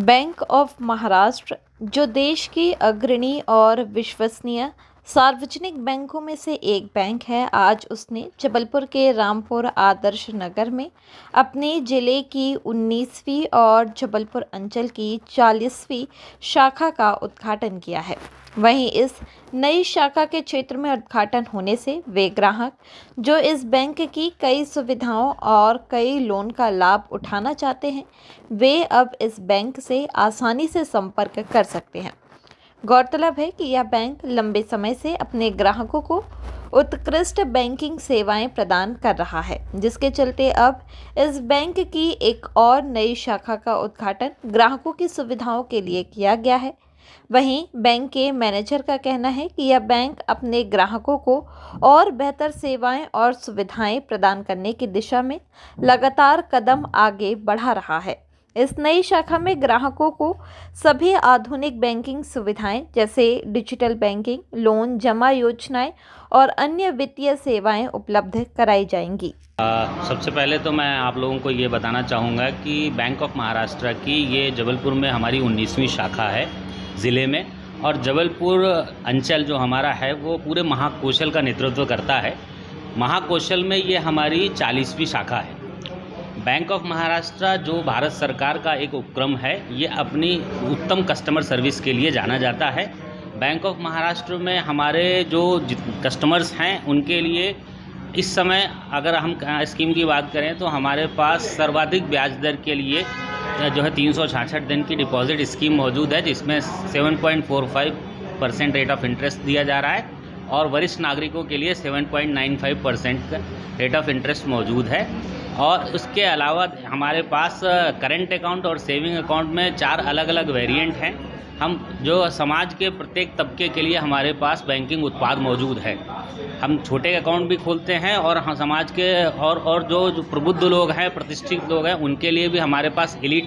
Bank of Maharashtra, जो देश की अग्रणी और विश्वसनीय सार्वजनिक बैंकों में से एक बैंक है, आज उसने जबलपुर के रामपुर आदर्श नगर में अपने जिले की 19वीं और जबलपुर अंचल की 40वीं शाखा का उद्घाटन किया है। वहीं इस नई शाखा के क्षेत्र में उद्घाटन होने से वे ग्राहक जो इस बैंक की कई सुविधाओं और कई लोन का लाभ उठाना चाहते हैं, वे अब इस बैंक से आसानी से संपर्क कर सकते हैं। गौरतलब है कि यह बैंक लंबे समय से अपने ग्राहकों को उत्कृष्ट बैंकिंग सेवाएं प्रदान कर रहा है, जिसके चलते अब इस बैंक की एक और नई शाखा का उद्घाटन ग्राहकों की सुविधाओं के लिए किया गया है। वहीं बैंक के मैनेजर का कहना है कि यह बैंक अपने ग्राहकों को और बेहतर सेवाएं और सुविधाएं प्रदान करने की दिशा में लगातार कदम आगे बढ़ा रहा है। इस नई शाखा में ग्राहकों को सभी आधुनिक बैंकिंग सुविधाएं जैसे डिजिटल बैंकिंग, लोन जमा योजनाएं और अन्य वित्तीय सेवाएं उपलब्ध कराई जाएंगी। सबसे पहले तो मैं आप लोगों को ये बताना चाहूँगा कि बैंक ऑफ महाराष्ट्र की ये जबलपुर में हमारी 19वीं शाखा है ज़िले में, और जबलपुर अंचल जो हमारा है वो पूरे महाकौशल का नेतृत्व करता है। महाकौशल में ये हमारी 40वीं शाखा है। बैंक ऑफ महाराष्ट्र जो भारत सरकार का एक उपक्रम है, ये अपनी उत्तम कस्टमर सर्विस के लिए जाना जाता है। बैंक ऑफ महाराष्ट्र में हमारे जो कस्टमर्स हैं उनके लिए इस समय अगर हम स्कीम की बात करें तो हमारे पास सर्वाधिक ब्याज दर के लिए जो है 366 दिन की डिपॉजिट स्कीम मौजूद है, जिसमें 7.45% रेट ऑफ इंटरेस्ट दिया जा रहा है, और वरिष्ठ नागरिकों के लिए 7.95% का रेट ऑफ इंटरेस्ट मौजूद है। और उसके अलावा हमारे पास करेंट अकाउंट और सेविंग अकाउंट में 4 अलग अलग वेरिएंट हैं। हम जो समाज के प्रत्येक तबके के लिए हमारे पास बैंकिंग उत्पाद मौजूद है। हम छोटे अकाउंट भी खोलते हैं, और हम समाज के और जो प्रबुद्ध लोग हैं, प्रतिष्ठित लोग हैं, उनके लिए भी हमारे पास एलीट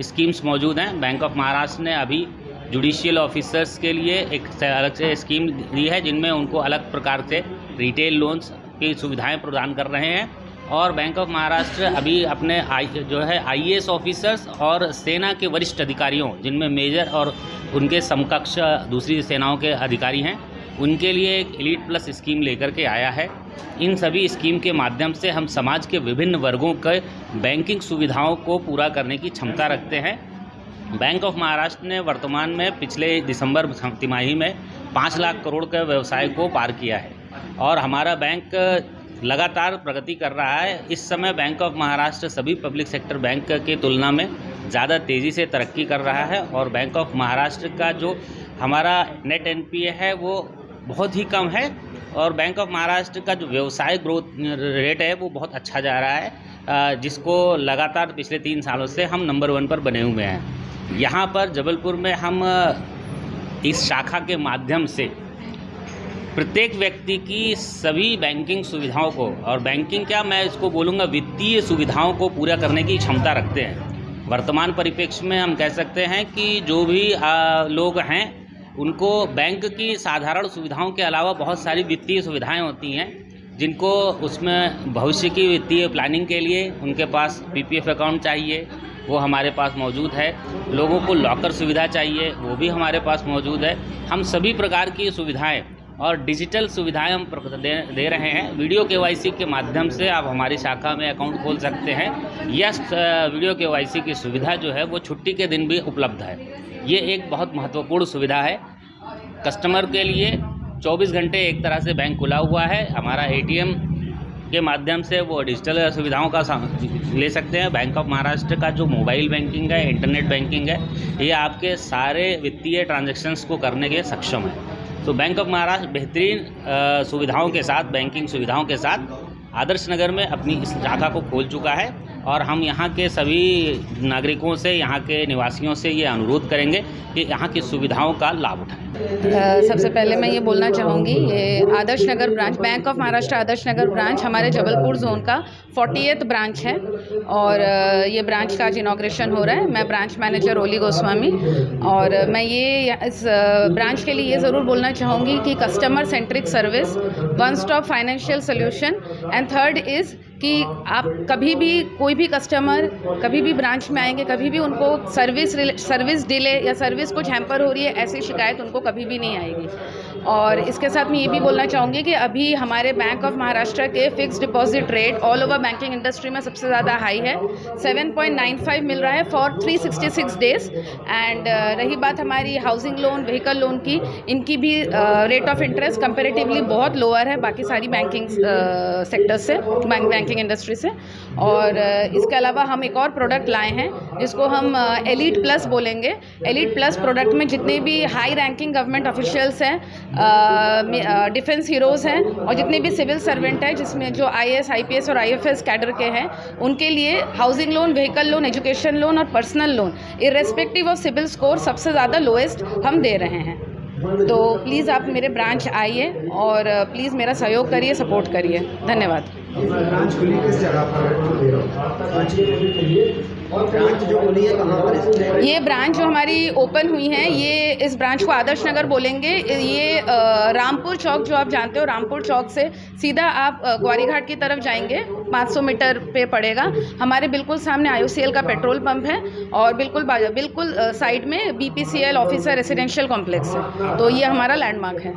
स्कीम्स मौजूद हैं। बैंक ऑफ महाराष्ट्र ने अभी जुडिशियल ऑफिसर्स के लिए एक अलग से स्कीम दी है, जिनमें उनको अलग प्रकार से रिटेल लोन्स की सुविधाएं प्रदान कर रहे हैं। और बैंक ऑफ महाराष्ट्र अभी अपने आईएएस ऑफिसर्स और सेना के वरिष्ठ अधिकारियों, जिनमें मेजर और उनके समकक्ष दूसरी सेनाओं के अधिकारी हैं, उनके लिए एक एलीट प्लस स्कीम लेकर के आया है। इन सभी स्कीम के माध्यम से हम समाज के विभिन्न वर्गों के बैंकिंग सुविधाओं को पूरा करने की क्षमता रखते हैं। बैंक ऑफ महाराष्ट्र ने वर्तमान में पिछले दिसंबर तिमाही में 5 लाख करोड़ के व्यवसाय को पार किया है, और हमारा बैंक लगातार प्रगति कर रहा है। इस समय बैंक ऑफ महाराष्ट्र सभी पब्लिक सेक्टर बैंक की तुलना में ज़्यादा तेज़ी से तरक्की कर रहा है, और बैंक ऑफ महाराष्ट्र का जो हमारा नेट एनपीए है वो बहुत ही कम है, और बैंक ऑफ महाराष्ट्र का जो व्यवसाय ग्रोथ रेट है वो बहुत अच्छा जा रहा है, जिसको लगातार पिछले 3 सालों से हम नंबर 1 पर बने हुए हैं। यहाँ पर जबलपुर में हम इस शाखा के माध्यम से प्रत्येक व्यक्ति की सभी बैंकिंग सुविधाओं को, और बैंकिंग क्या मैं इसको बोलूँगा, वित्तीय सुविधाओं को पूरा करने की क्षमता रखते हैं। वर्तमान परिप्रेक्ष्य में हम कह सकते हैं कि जो भी लोग हैं उनको बैंक की साधारण सुविधाओं के अलावा बहुत सारी वित्तीय सुविधाएं होती हैं, जिनको उसमें भविष्य की वित्तीय प्लानिंग के लिए उनके पास पीपीएफ अकाउंट चाहिए, वो हमारे पास मौजूद है। लोगों को लॉकर सुविधा चाहिए, वो भी हमारे पास मौजूद है। हम सभी प्रकार की सुविधाएं और डिजिटल सुविधाएं हम दे रहे हैं। वीडियो केवाईसी के माध्यम से आप हमारी शाखा में अकाउंट खोल सकते हैं। यह वीडियो केवाईसी की सुविधा जो है वो छुट्टी के दिन भी उपलब्ध है। ये एक बहुत महत्वपूर्ण सुविधा है कस्टमर के लिए। 24 घंटे एक तरह से बैंक खुला हुआ है। हमारा एटीएम के माध्यम से वो डिजिटल सुविधाओं का ले सकते हैं। बैंक ऑफ महाराष्ट्र का जो मोबाइल बैंकिंग है, इंटरनेट बैंकिंग है, ये आपके सारे वित्तीय ट्रांजैक्शंस को करने के सक्षम है। तो बैंक ऑफ महाराष्ट्र बेहतरीन सुविधाओं के साथ, बैंकिंग सुविधाओं के साथ आदर्श नगर में अपनी इस शाखा को खोल चुका है, और हम यहाँ के सभी नागरिकों से, यहाँ के निवासियों से ये अनुरोध करेंगे कि यहाँ की सुविधाओं का लाभ उठाएं। सबसे पहले मैं ये बोलना चाहूँगी, ये Adarsh Nagar branch, bank of Maharashtra Adarsh Nagar branch हमारे जबलपुर जोन का 40th ब्रांच है, और ये ब्रांच का आज इनॉग्रेशन हो रहा है। मैं ब्रांच मैनेजर ओली गोस्वामी, और मैं ये इस ब्रांच के लिए ये ज़रूर बोलना चाहूँगी कि customer centric service, one stop financial solution, and third is कि आप कभी भी कोई भी कस्टमर कभी भी ब्रांच में आएंगे, कभी भी उनको सर्विस डिले या सर्विस कुछ हैम्पर हो रही है ऐसी शिकायत उनको कभी भी नहीं आएगी। और इसके साथ मैं ये भी बोलना चाहूँगी कि अभी हमारे बैंक ऑफ महाराष्ट्र के fix deposit rate all over banking industry में सबसे ज़्यादा हाई है। 7.95 मिल रहा है फॉर 366 डेज। एंड रही बात हमारी हाउसिंग लोन, व्हीकल लोन की, इनकी भी रेट ऑफ इंटरेस्ट कंपेरेटिवली बहुत लोअर है बाकी सारी बैंकिंग सेक्टर से, बैंकिंग इंडस्ट्री से। और इसके अलावा हम एक और प्रोडक्ट लाए हैं जिसको हम एलीट प्लस बोलेंगे। एलीट प्लस प्रोडक्ट में जितने भी हाई रैंकिंग गवर्नमेंट ऑफिशियल्स हैं, डिफेंस हीरोज़ हैं और जितने भी सिविल सर्वेंट हैं, जिसमें जो IAS, IPS और IFS कैडर के हैं, उनके लिए housing loan, vehicle loan, education loan और personal loan irrespective of civil score सबसे ज़्यादा लोएस्ट हम दे रहे हैं। तो प्लीज़ आप मेरे ब्रांच आइए और प्लीज़ मेरा सहयोग करिए, सपोर्ट करिए। धन्यवाद। ब्रांच खुली किस जगह पर? और ब्रांच जो खुली है कहाँ पर? ये ब्रांच जो हमारी ओपन हुई है, ये इस ब्रांच को आदर्श नगर बोलेंगे। ये रामपुर चौक, जो आप जानते हो, रामपुर चौक से सीधा आप ग्वारी घाट की तरफ जाएंगे, 500 मीटर पे पड़ेगा। हमारे बिल्कुल सामने IOCL का पेट्रोल पंप है और बिल्कुल साइड में BPCL ऑफिसर रेसिडेंशियल कॉम्प्लेक्स है। तो ये हमारा लैंडमार्क है।